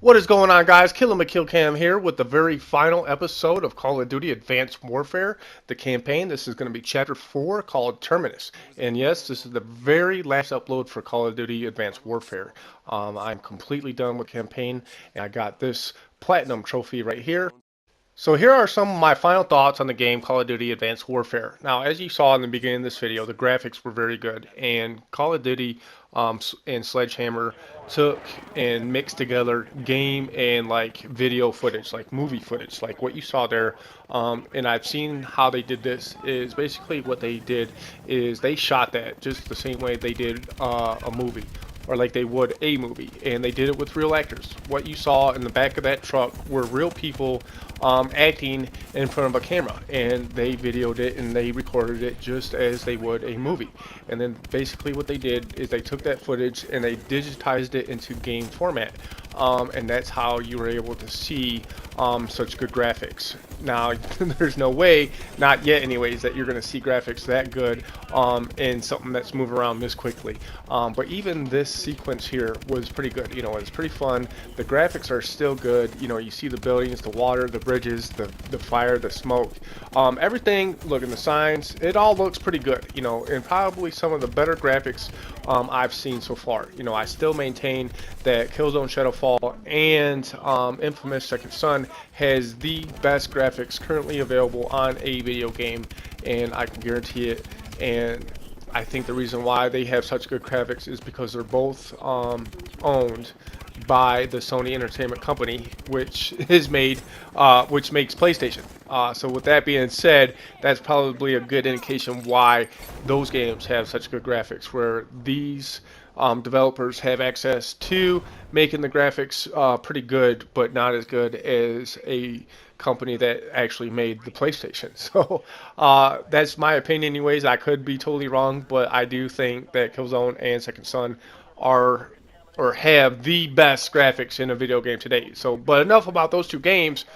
What is going on, guys? Killer here with the very final episode of Call of Duty Advanced Warfare, the campaign. This is going to be Chapter 4 called Terminus. And yes, this is the very last upload for Call of Duty Advanced Warfare. I'm completely done with campaign, and I got this Platinum trophy right here. So here are some of my final thoughts on the game Call of Duty Advanced Warfare. Now, as you saw in the beginning of this video, the graphics were very good, and Call of Duty and Sledgehammer took and mixed together game and like video footage, like movie footage, like what you saw there. And I've seen how they did this. Is basically what they did is they shot that just the same way they did a movie, or like they would a movie, and they did it with real actors. What you saw in the back of that truck were real people acting in front of a camera, and they videoed it and they recorded it just as they would a movie. And then basically what they did is they took that footage and they digitized it into game format, and that's how you were able to see such good graphics. Now, there's no way, not yet anyways, that you're going to see graphics that good in something that's moving around this quickly. But even this sequence here was pretty good. You know, it's pretty fun. The graphics are still good. You know, you see the buildings, the water, the bridges, the fire, the smoke. Everything, look in the signs, it all looks pretty good. You know, and probably some of the better graphics I've seen so far. You know, I still maintain that Killzone Shadowfall and Infamous Second Son has the best graphics currently available on a video game, and I can guarantee it. And I think the reason why they have such good graphics is because they're both owned by the Sony Entertainment Company, which is which makes PlayStation. So with that being said, that's probably a good indication why those games have such good graphics, where these developers have access to making the graphics pretty good, but not as good as a company that actually made the PlayStation. So that's my opinion anyways. I could be totally wrong, but I do think that Killzone and Second Son are or have the best graphics in a video game today. So, but enough about those two games.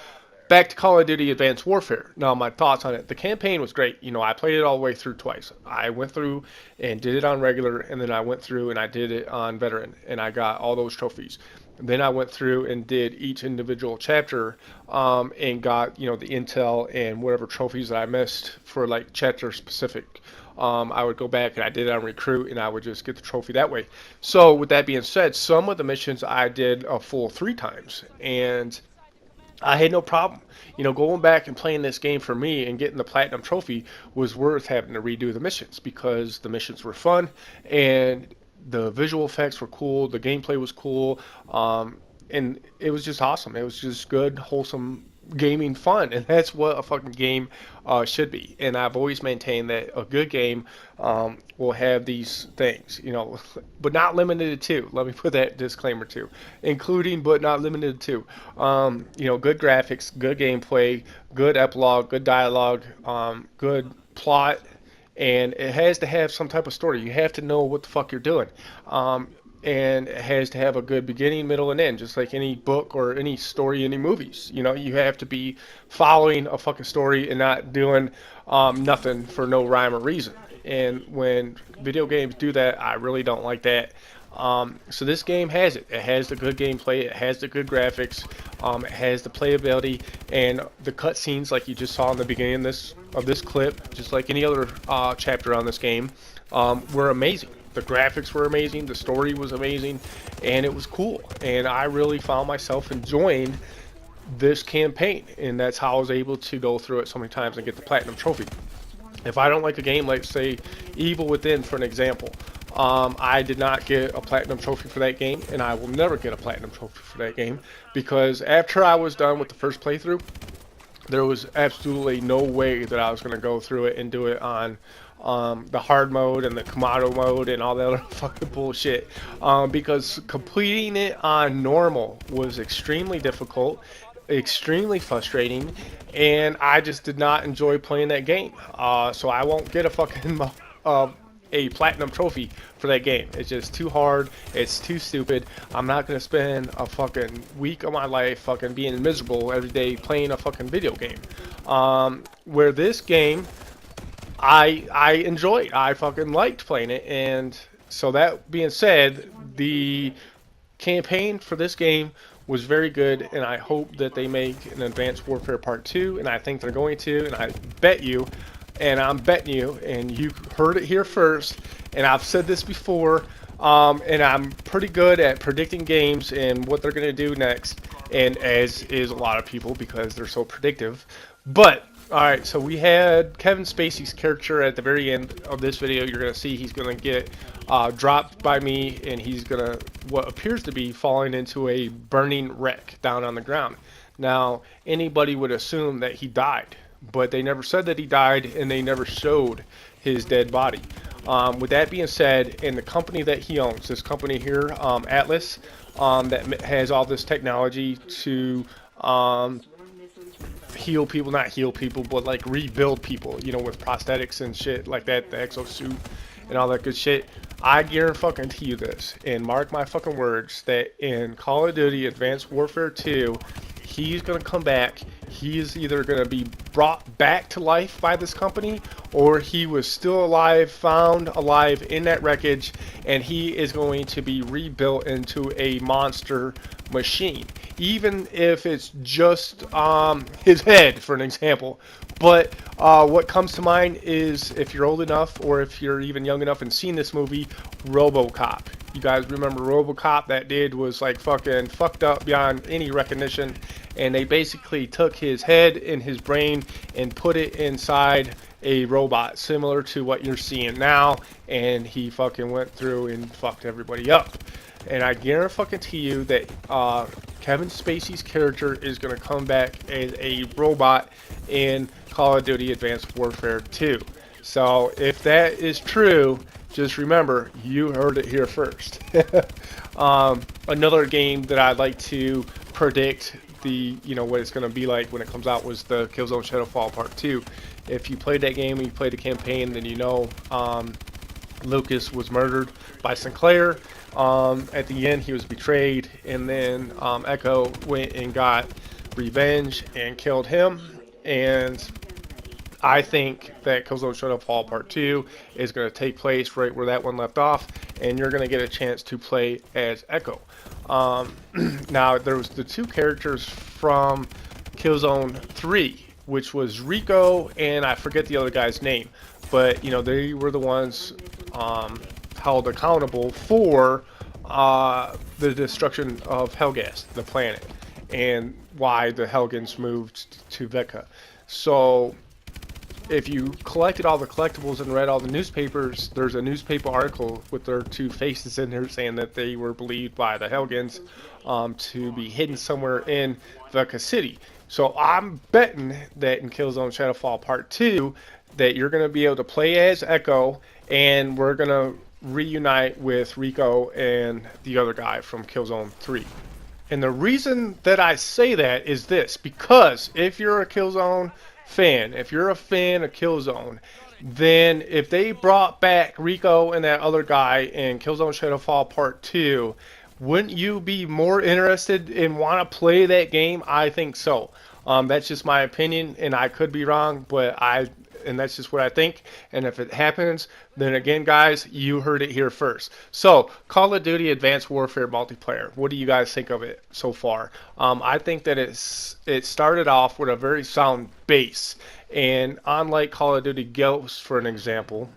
Back to Call of Duty Advanced Warfare. Now, my thoughts on it. The campaign was great. You know, I played it all the way through twice. I went through and did it on regular, and then I went through and I did it on veteran, and I got all those trophies. Then I went through and did each individual chapter, and got, you know, the intel and whatever trophies that I missed for like chapter specific. I would go back and I did it on recruit, and I would just get the trophy that way. So with that being said, some of the missions I did a full 3 times, and I had no problem. You know, going back and playing this game for me and getting the platinum trophy was worth having to redo the missions, because the missions were fun and the visual effects were cool, the gameplay was cool, and it was just awesome. It was just good, wholesome gaming fun, and that's what a fucking game should be. And I've always maintained that a good game will have these things, you know, but not limited to. Let me put that disclaimer too, including but not limited to. You know, good graphics, good gameplay, good epilogue, good dialogue, good plot, and it has to have some type of story. You have to know what the fuck you're doing. And it has to have a good beginning, middle, and end, just like any book or any story, any movies. You know, you have to be following a fucking story and not doing nothing for no rhyme or reason. And when video games do that, I really don't like that. So this game has it. It has the good gameplay. It has the good graphics. It has the playability and the cutscenes, like you just saw in the beginning of this clip, just like any other chapter on this game, were amazing. The graphics were amazing, the story was amazing, and it was cool. And I really found myself enjoying this campaign, and that's how I was able to go through it so many times and get the platinum trophy. If I don't like a game, like say Evil Within for an example, I did not get a platinum trophy for that game, and I will never get a platinum trophy for that game, because after I was done with the first playthrough, there was absolutely no way that I was going to go through it and do it on the hard mode and the Kamado mode and all that other fucking bullshit, because completing it on normal was extremely difficult, extremely frustrating, and I just did not enjoy playing that game. So I won't get a fucking a platinum trophy for that game. It's just too hard. It's too stupid. I'm not gonna spend a fucking week of my life fucking being miserable every day playing a fucking video game. Where this game, I enjoyed. I fucking liked playing it. And so that being said, the campaign for this game was very good, and I hope that they make an Advanced Warfare Part 2, and I think they're going to, and I bet you, and I'm betting you, and you heard it here first, and I've said this before, and I'm pretty good at predicting games and what they're going to do next, and as is a lot of people because they're so predictive. But alright, so we had Kevin Spacey's character at the very end of this video. You're going to see he's going to get dropped by me, and he's going to, what appears to be, falling into a burning wreck down on the ground. Now, anybody would assume that he died, but they never said that he died, and they never showed his dead body. With that being said, and the company that he owns, this company here, Atlas, that has all this technology to heal people, not heal people, but like rebuild people, you know, with prosthetics and shit like that, the exosuit and all that good shit. I guarantee you this, and mark my fucking words, that in Call of Duty Advanced Warfare 2, he's going to come back. He is either going to be brought back to life by this company, or he was still alive, found alive in that wreckage, and he is going to be rebuilt into a monster machine. Even if it's just his head, for an example. But what comes to mind is, if you're old enough, or if you're even young enough and seen this movie, RoboCop. You guys remember RoboCop? That dude was like fucking fucked up beyond any recognition, and they basically took his head and his brain and put it inside a robot similar to what you're seeing now, and he fucking went through and fucked everybody up. And I guarantee you that Kevin Spacey's character is going to come back as a robot in Call of Duty Advanced Warfare 2. So if that is true, just remember, you heard it here first. Another game that I'd like to predict what it's going to be like when it comes out was the Killzone Shadowfall Part 2. If you played that game and you played the campaign, then you know Lucas was murdered by Sinclair. At the end, he was betrayed, and then Echo went and got revenge and killed him. And I think that Killzone Shadowfall Part 2 is going to take place right where that one left off, and you're going to get a chance to play as Echo. Now, there was the two characters from Killzone 3, which was Rico, and I forget the other guy's name, but you know, they were the ones held accountable for the destruction of Helghast, the planet, and why the Helghans moved to Veka. So if you collected all the collectibles and read all the newspapers, there's a newspaper article with their two faces in there saying that they were believed by the Helghans to be hidden somewhere in Veka City. So I'm betting that in Killzone Shadowfall Part 2 that you're going to be able to play as Echo, and we're going to reunite with Rico and the other guy from Killzone 3. And the reason that I say that is this, because if you're a Killzone fan, if you're a fan of Killzone, then if they brought back Rico and that other guy in Killzone Shadowfall Part 2, wouldn't you be more interested and want to play that game? I think so. That's just my opinion, and I could be wrong, but that's just what I think. And if it happens, then again, guys, you heard it here first. So, Call of Duty Advanced Warfare multiplayer. What do you guys think of it so far? I think that it started off with a very sound base, and unlike Call of Duty Ghosts, for an example,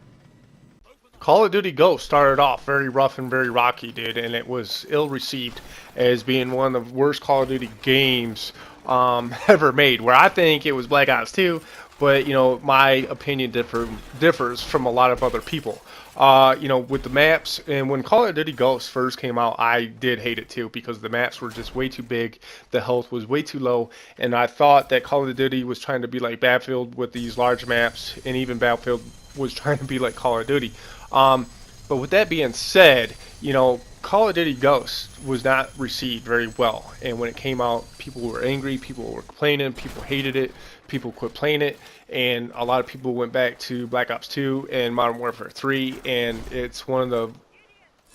Call of Duty Ghosts started off very rough and very rocky, dude, and it was ill-received as being one of the worst Call of Duty games ever made, where I think it was Black Ops 2, but, you know, my opinion differs from a lot of other people. With the maps, and when Call of Duty Ghosts first came out, I did hate it too, because the maps were just way too big, the health was way too low, and I thought that Call of Duty was trying to be like Battlefield with these large maps, and even Battlefield was trying to be like Call of Duty. But with that being said, you know, Call of Duty Ghosts was not received very well, and when it came out, people were angry, people were complaining, people hated it, people quit playing it, and a lot of people went back to Black Ops 2 and Modern Warfare 3, and it's one of the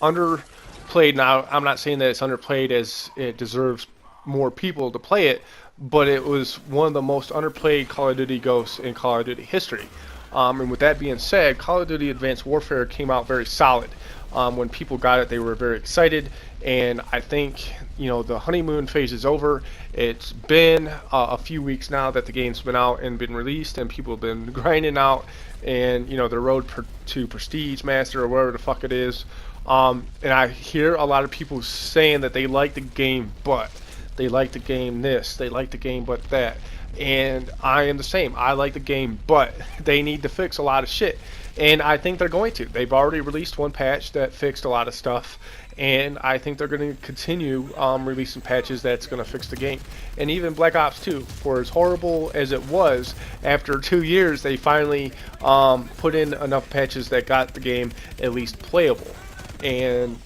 underplayed. Now, I'm not saying that it's underplayed as it deserves more people to play it, but it was one of the most underplayed Call of Duty Ghosts in Call of Duty history. And with that being said, Call of Duty Advanced Warfare came out very solid. When people got it, they were very excited, and I think the honeymoon phase is over. It's been a few weeks now that the game's been out and been released, and people have been grinding out, and the road to Prestige Master or whatever the fuck it is. And I hear a lot of people saying that they like the game, but they like the game this, they like the game but that. And I am the same. I like the game, but they need to fix a lot of shit. And I think they're going to. They've already released one patch that fixed a lot of stuff. And I think they're going to continue releasing patches that's going to fix the game. And even Black Ops 2, for as horrible as it was, after 2 years, they finally put in enough patches that got the game at least playable. And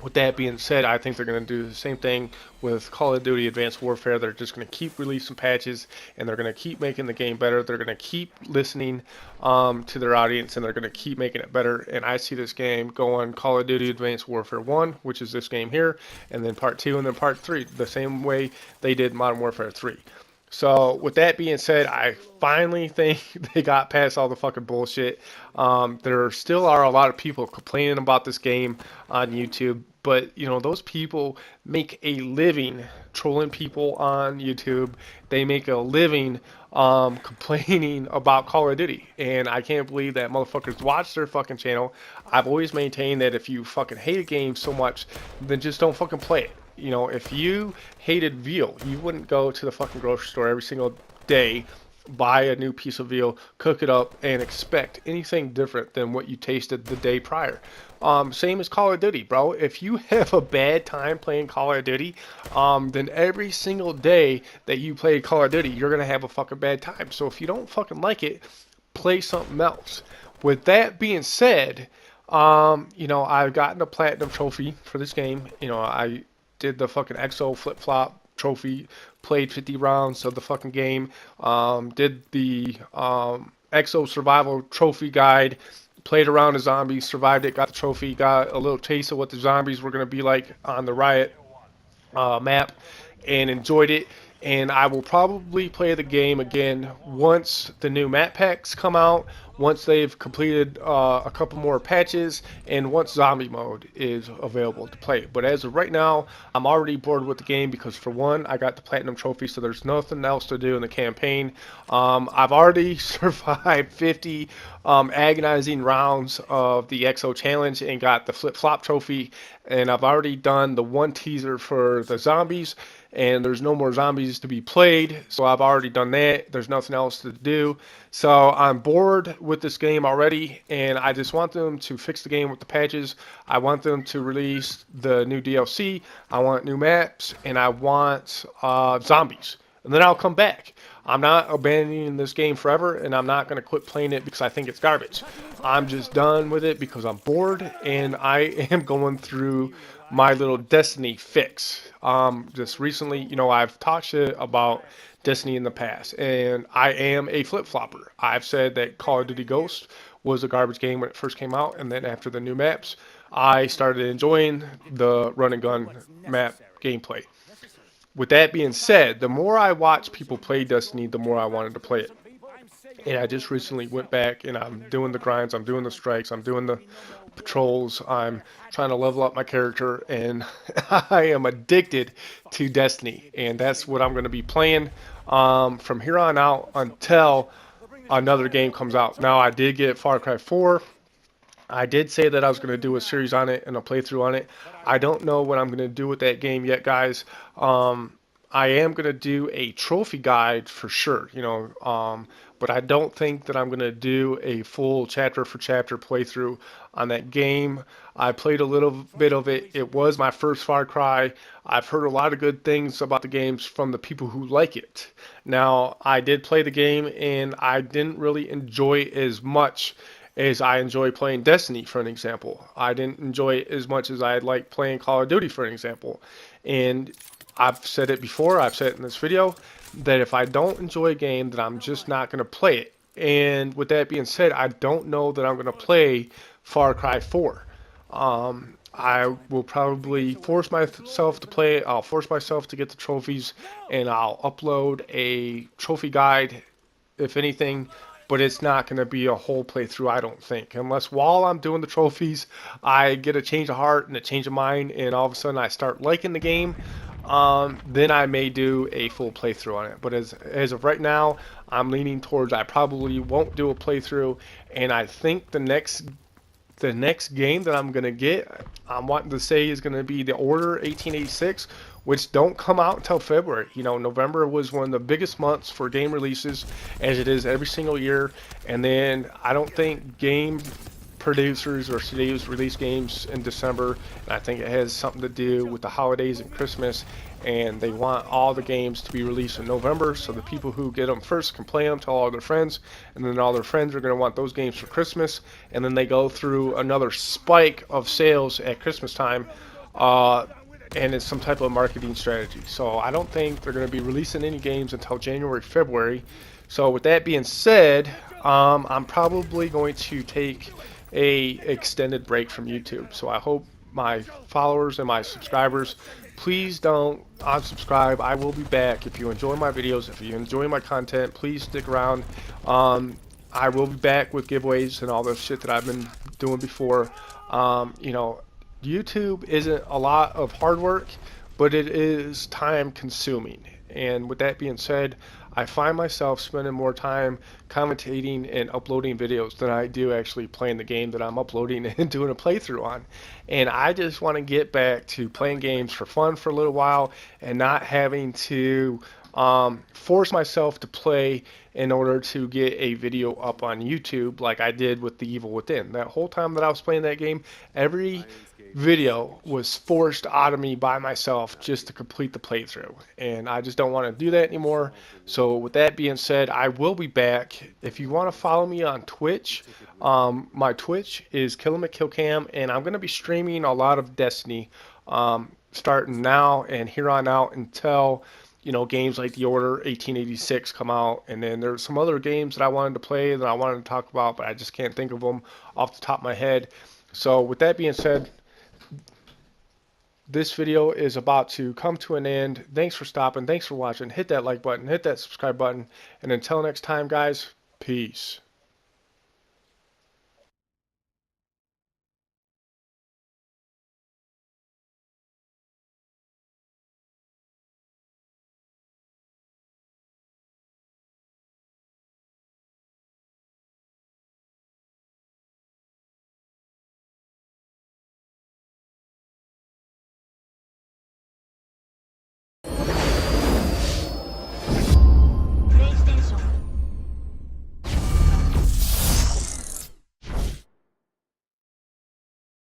with that being said, I think they're going to do the same thing with Call of Duty Advanced Warfare. They're just going to keep releasing patches, and they're going to keep making the game better. They're going to keep listening to their audience, and they're going to keep making it better. And I see this game going Call of Duty Advanced Warfare 1, which is this game here, and then Part 2, and then Part 3, the same way they did Modern Warfare 3. So with that being said, I finally think they got past all the fucking bullshit. There still are a lot of people complaining about this game on YouTube, but those people make a living trolling people on YouTube. They make a living complaining about Call of Duty, and I can't believe that motherfuckers watch their fucking channel. I've always maintained that if you fucking hate a game so much, then just don't fucking play it. If you hated veal, you wouldn't go to the fucking grocery store every single day, buy a new piece of veal, cook it up, and expect anything different than what you tasted the day prior. Same as Call of Duty, bro. If you have a bad time playing Call of Duty, then every single day that you play Call of Duty, you're going to have a fucking bad time. So if you don't fucking like it, play something else. With that being said, I've gotten a platinum trophy for this game. I did the fucking EXO flip-flop trophy, played 50 rounds of the fucking game, did the EXO survival trophy guide, played around the zombies, survived it, got the trophy, got a little taste of what the zombies were going to be like on the Riot map, and enjoyed it. And I will probably play the game again once the new map packs come out, once they've completed a couple more patches, and once zombie mode is available to play. But as of right now, I'm already bored with the game because, for one, I got the platinum trophy, so there's nothing else to do in the campaign. I've already survived 50 agonizing rounds of the EXO challenge and got the flip-flop trophy, and I've already done the one teaser for the zombies, and there's no more zombies to be played, so I've already done that. There's nothing else to do. So I'm bored with this game already, and I just want them to fix the game with the patches. I want them to release the new DLC. I want new maps, and I want zombies. And then I'll come back. I'm not abandoning this game forever, and I'm not going to quit playing it because I think it's garbage. I'm just done with it because I'm bored, and I am going through my little Destiny fix. Just recently, I've talked shit about Destiny in the past, and I am a flip-flopper. I've said that Call of Duty Ghost was a garbage game when it first came out, and then after the new maps, I started enjoying the run and gun map gameplay. With that being said, the more I watch people play Destiny, the more I wanted to play it. And I just recently went back and I'm doing the grinds, I'm doing the strikes, I'm doing the patrols, I'm trying to level up my character, and I am addicted to Destiny. And that's what I'm going to be playing from here on out until another game comes out. Now, I did get Far Cry 4. I did say that I was going to do a series on it and a playthrough on it. I don't know what I'm going to do with that game yet, guys. I am going to do a trophy guide for sure, but I don't think that I'm going to do a full chapter for chapter playthrough on that game. I played a little bit of it. It was my first Far Cry. I've heard a lot of good things about the games from the people who like it. Now, I did play the game and I didn't really enjoy it as much as I enjoy playing Destiny, for an example. I didn't enjoy it as much as I like playing Call of Duty, for an example. And I've said it before, I've said it in this video, that if I don't enjoy a game, then I'm just not going to play it. And with that being said, I don't know that I'm going to play Far Cry 4. I will probably force myself to play it. I'll force myself to get the trophies, and I'll upload a trophy guide, if anything, but it's not going to be a whole playthrough, I don't think. Unless while I'm doing the trophies, I get a change of heart and a change of mind, and all of a sudden I start liking the game. Then I may do a full playthrough on it. But as of right now, I'm leaning towards I probably won't do a playthrough, and I think the next game that I'm gonna get, I'm wanting to say is gonna be the Order 1886, which don't come out until February. You know, November was one of the biggest months for game releases, as it is every single year. And then I don't think game producers or studios release games in December, and I think it has something to do with the holidays and Christmas, and they want all the games to be released in November so the people who get them first can play them, tell all their friends, and then all their friends are going to want those games for Christmas, and then they go through another spike of sales at Christmas time, and it's some type of marketing strategy. So I don't think they're going to be releasing any games until January, February. So with that being said, I'm probably going to take a extended break from YouTube. So I hope my followers and my subscribers, please don't unsubscribe. I will be back. If you enjoy my videos, if you enjoy my content, please stick around. I will be back with giveaways and all the shit that I've been doing before. You know, YouTube isn't a lot of hard work, but it is time consuming. And with that being said, I find myself spending more time commentating and uploading videos than I do actually playing the game that I'm uploading and doing a playthrough on. And I just want to get back to playing games for fun for a little while and not having to force myself to play in order to get a video up on YouTube like I did with The Evil Within. That whole time that I was playing that game, every video was forced out of me by myself just to complete the playthrough, and I just don't want to do that anymore. So with that being said, I will be back. If you want to follow me on Twitch, my Twitch is KillMcKillCam, and I'm going to be streaming a lot of Destiny, starting now and here on out until games like the Order 1886 come out. And then there's some other games that I wanted to play that I wanted to talk about, but I just can't think of them off the top of my head. So with that being said, this video is about to come to an end. Thanks for stopping. Thanks for watching. Hit that like button. Hit that subscribe button. And until next time, guys, peace.